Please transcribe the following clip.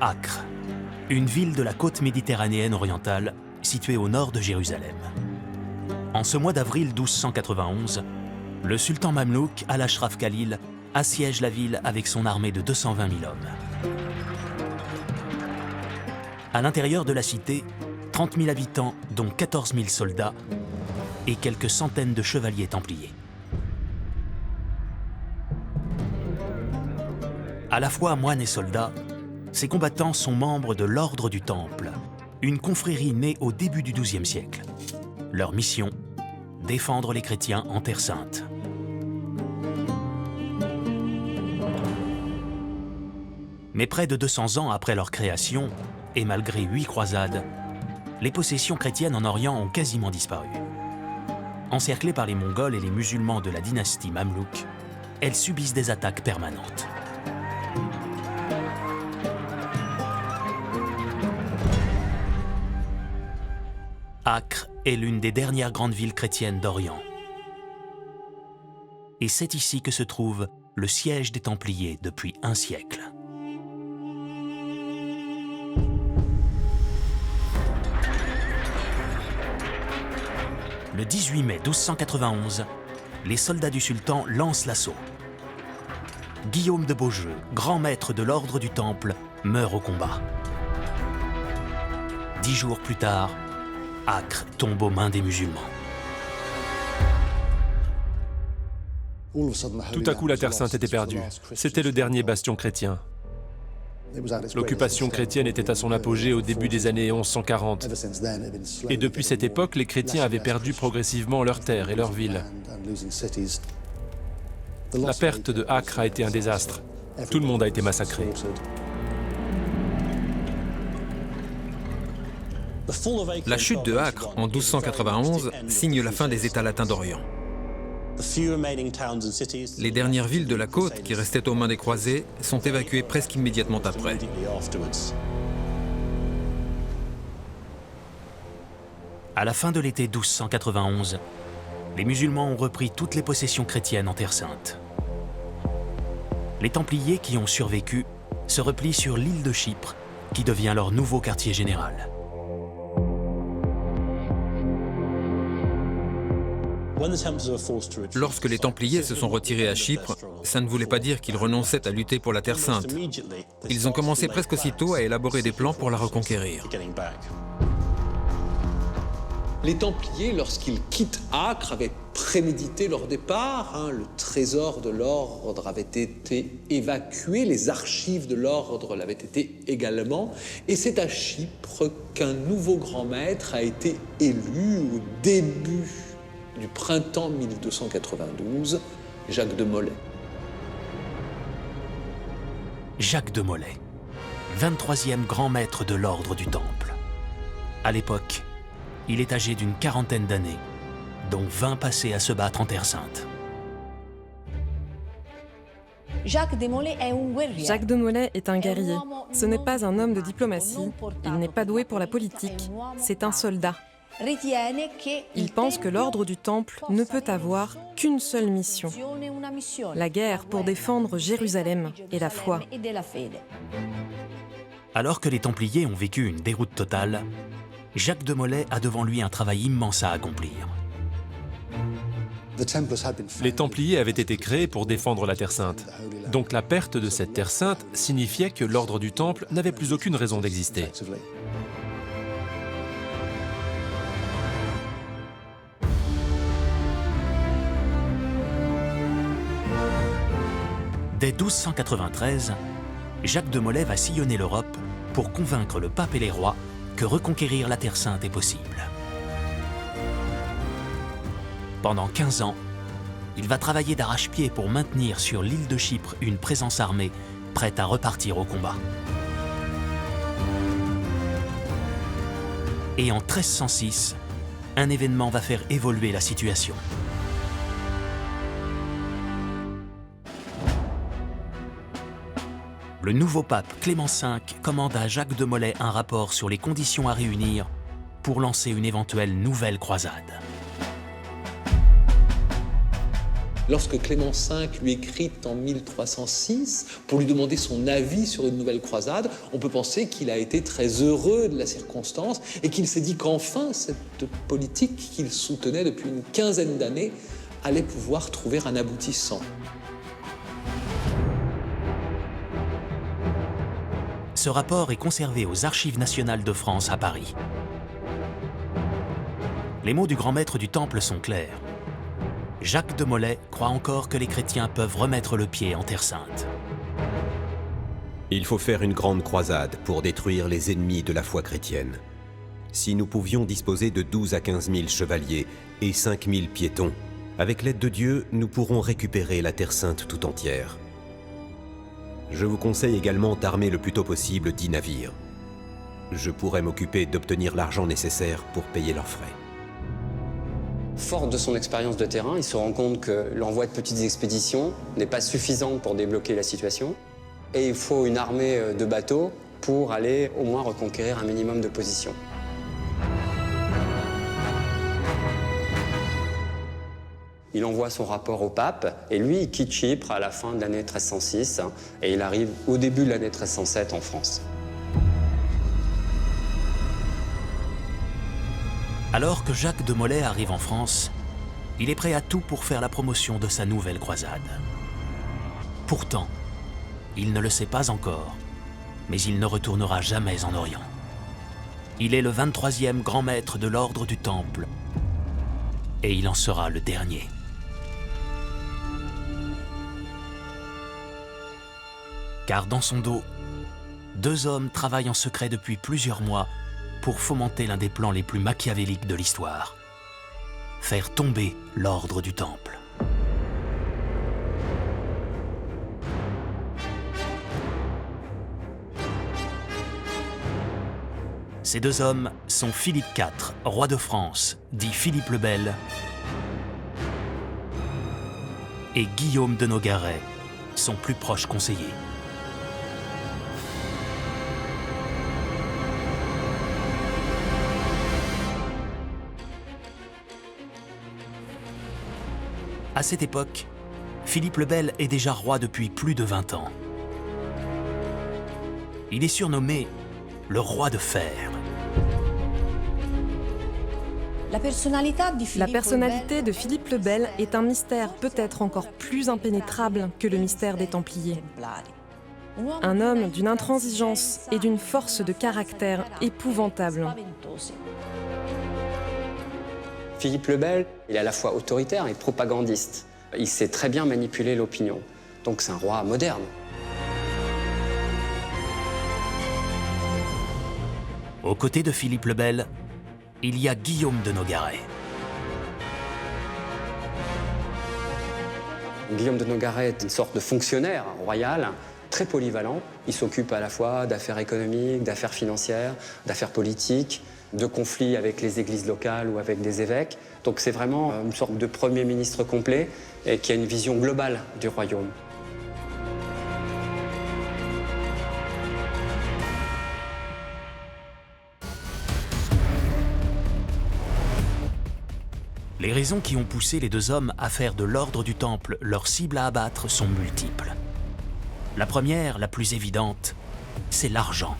Acre, une ville de la côte méditerranéenne orientale située au nord de Jérusalem. En ce mois d'avril 1291, le sultan mamelouk Al-Ashraf Khalil assiège la ville avec son armée de 220 000 hommes. À l'intérieur de la cité, 30 000 habitants, dont 14 000 soldats et quelques centaines de chevaliers templiers. À la fois moines et soldats, ces combattants sont membres de l'Ordre du Temple, une confrérie née au début du XIIe siècle. Leur mission, défendre les chrétiens en Terre Sainte. Mais près de 200 ans après leur création, et malgré 8 croisades, les possessions chrétiennes en Orient ont quasiment disparu. Encerclées par les Mongols et les musulmans de la dynastie mamelouk, elles subissent des attaques permanentes. Acre est l'une des dernières grandes villes chrétiennes d'Orient. Et c'est ici que se trouve le siège des Templiers depuis un siècle. Le 18 mai 1291, les soldats du sultan lancent l'assaut. Guillaume de Beaujeu, grand maître de l'ordre du Temple, meurt au combat. 10 jours plus tard, Acre tombe aux mains des musulmans. Tout à coup, la Terre Sainte était perdue. C'était le dernier bastion chrétien. L'occupation chrétienne était à son apogée au début des années 1140. Et depuis cette époque, les chrétiens avaient perdu progressivement leurs terres et leurs villes. La perte de Acre a été un désastre. Tout le monde a été massacré. La chute de Acre en 1291 signe la fin des États latins d'Orient. Les dernières villes de la côte qui restaient aux mains des croisés sont évacuées presque immédiatement après. À la fin de l'été 1291, les musulmans ont repris toutes les possessions chrétiennes en Terre Sainte. Les Templiers qui ont survécu se replient sur l'île de Chypre, qui devient leur nouveau quartier général. Lorsque les Templiers se sont retirés à Chypre, ça ne voulait pas dire qu'ils renonçaient à lutter pour la Terre Sainte. Ils ont commencé presque aussitôt à élaborer des plans pour la reconquérir. Les Templiers, lorsqu'ils quittent Acre, avaient prémédité leur départ. Le trésor de l'ordre avait été évacué, les archives de l'ordre l'avaient été également. Et c'est à Chypre qu'un nouveau grand maître a été élu au début du printemps 1292, Jacques de Molay. Jacques de Molay, 23e grand maître de l'ordre du Temple. À l'époque, il est âgé d'une quarantaine d'années, dont 20 passées à se battre en Terre Sainte. Jacques de Molay est un guerrier. Ce n'est pas un homme de diplomatie, il n'est pas doué pour la politique, c'est un soldat. Il pense que l'ordre du Temple ne peut avoir qu'une seule mission, la guerre pour défendre Jérusalem et la foi. Alors que les Templiers ont vécu une déroute totale, Jacques de Molay a devant lui un travail immense à accomplir. Les Templiers avaient été créés pour défendre la Terre Sainte. Donc la perte de cette Terre Sainte signifiait que l'ordre du Temple n'avait plus aucune raison d'exister. Dès 1293, Jacques de Molay va sillonner l'Europe pour convaincre le pape et les rois que reconquérir la Terre Sainte est possible. Pendant 15 ans, il va travailler d'arrache-pied pour maintenir sur l'île de Chypre une présence armée prête à repartir au combat. Et en 1306, un événement va faire évoluer la situation. Le nouveau pape Clément V commande à Jacques de Molay un rapport sur les conditions à réunir pour lancer une éventuelle nouvelle croisade. Lorsque Clément V lui écrit en 1306 pour lui demander son avis sur une nouvelle croisade, on peut penser qu'il a été très heureux de la circonstance et qu'il s'est dit qu'enfin cette politique qu'il soutenait depuis une quinzaine d'années allait pouvoir trouver un aboutissant. Ce rapport est conservé aux Archives nationales de France à Paris. Les mots du grand maître du Temple sont clairs. Jacques de Molay croit encore que les chrétiens peuvent remettre le pied en Terre Sainte. Il faut faire une grande croisade pour détruire les ennemis de la foi chrétienne. Si nous pouvions disposer de 12 à 15 000 chevaliers et 5 000 piétons, avec l'aide de Dieu, nous pourrons récupérer la Terre Sainte tout entière. Je vous conseille également d'armer le plus tôt possible 10 navires. Je pourrais m'occuper d'obtenir l'argent nécessaire pour payer leurs frais. Fort de son expérience de terrain, il se rend compte que l'envoi de petites expéditions n'est pas suffisant pour débloquer la situation. Et il faut une armée de bateaux pour aller au moins reconquérir un minimum de positions. Il envoie son rapport au pape et lui, il quitte Chypre à la fin de l'année 1306 et il arrive au début de l'année 1307 en France. Alors que Jacques de Molay arrive en France, il est prêt à tout pour faire la promotion de sa nouvelle croisade. Pourtant, il ne le sait pas encore, mais il ne retournera jamais en Orient. Il est le 23e grand maître de l'ordre du Temple, et il en sera le dernier. Car dans son dos, 2 hommes travaillent en secret depuis plusieurs mois pour fomenter l'un des plans les plus machiavéliques de l'histoire. Faire tomber l'ordre du Temple. Ces 2 hommes sont Philippe IV, roi de France, dit Philippe le Bel, et Guillaume de Nogaret, son plus proche conseiller. À cette époque, Philippe le Bel est déjà roi depuis plus de 20 ans. Il est surnommé le roi de fer. La personnalité de Philippe le Bel est un mystère peut-être encore plus impénétrable que le mystère des Templiers. Un homme d'une intransigeance et d'une force de caractère épouvantable. Philippe le Bel, il est à la fois autoritaire et propagandiste. Il sait très bien manipuler l'opinion. Donc c'est un roi moderne. Aux côtés de Philippe le Bel, il y a Guillaume de Nogaret. Guillaume de Nogaret est une sorte de fonctionnaire royal, très polyvalent. Il s'occupe à la fois d'affaires économiques, d'affaires financières, d'affaires politiques, de conflits avec les églises locales ou avec des évêques. Donc c'est vraiment une sorte de premier ministre complet et qui a une vision globale du royaume. Les raisons qui ont poussé les 2 hommes à faire de l'ordre du Temple leur cible à abattre sont multiples. La première, la plus évidente, c'est l'argent.